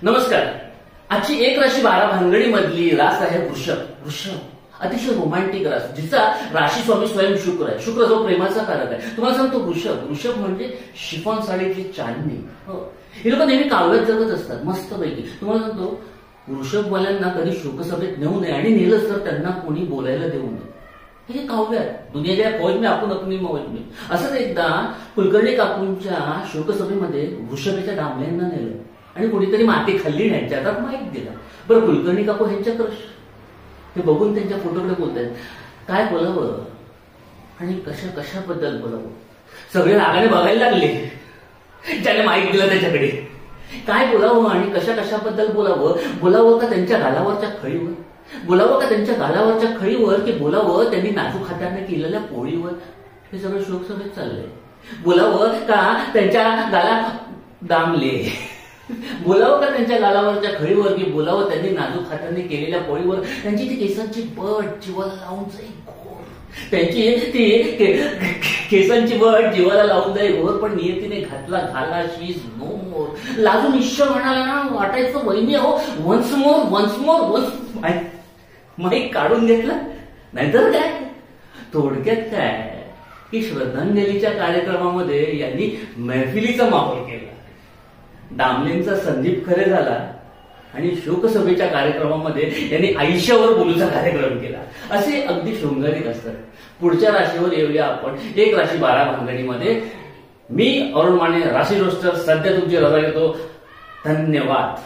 नमस्कार. आजची एक राशी 12 भानगडी मधली रास आहे वृषभ. वृषभ अतिशय रोमॅन्टिक रास, जिचा राशी स्वामी स्वयं शुक्र आहे. शुक्र जो प्रेमाचा कारक आहे. तुम्हाला सांगतो वृषभ वृषभ म्हणजे शिफॉन साडीची चांदणी. हे लोक नेहमी काव्यात जगत असतात मस्तपैकी. तुम्हाला सांगतो वृषभवाल्यांना कधी शोकसभेत नेऊ नये आणि नेलं तर त्यांना कोणी बोलायला देऊ नये. हे काव्य आहे. दुनियाच्या फौज में आपण अपनी मौज में. असंच एकदा कुलकर्णी काकूंच्या शोकसभेमध्ये वृषभेच्या दामल्यांना नेलं आणि कोणीतरी माती खाल्ली नाही, त्यांच्या हातात माईक दिला. बरं, कुलकर्णी काकू ह्यांच्या क्रश. ते बघून त्यांच्या फोटोकडे बोलतायत. काय बोलावं आणि कशाबद्दल बोलावं. सगळे रागाने बघायला लागले ज्याने माईक दिला त्याच्याकडे. काय बोलावं आणि कशाबद्दल बोलावं का त्यांच्या गालावरच्या खळीवर, बोलावं का त्यांच्या गालावरच्या खळीवर, की बोलावं त्यांनी नाजूक हाताने केलेल्या पोळीवर. हे सगळं शोकसभेत चाललंय. बोलावं का त्यांच्या गाला दामले, बोलावं का त्यांच्या गालावरच्या खळीवर, की बोलावं त्यांनी नाजूक हाताने केलेल्या पोळीवर. त्यांची ती केसांची बट जीवाला लावून जाईल घोर, त्यांची ती केसांची बट जीवाला लावून जाईल घोर. पण नियतीने घातला घाला शी इज नो मोर. लाजून ईश्वर म्हणाला ना, वाटायचं वहिनी अहो वन्स मोर. माईक काढून घेतला. नाहीतर काय, थोडक्यात काय की श्रद्धांजलीच्या कार्यक्रमामध्ये यांनी मैफिलीचा माहोल केला. दामलेंचा संदीप खरे झाला आणि शोकसभेच्या कार्यक्रमामध्ये यांनी आयुष्यावर बोलूचा कार्यक्रम केला. असे अगदी शृंगारिक असतात. पुढच्या राशीवर येऊया आपण. एक राशी 12 भानगडीमध्ये. मी अरुण माने, राशी रोस्टर. सध्या तुमची रजा घेतो. धन्यवाद.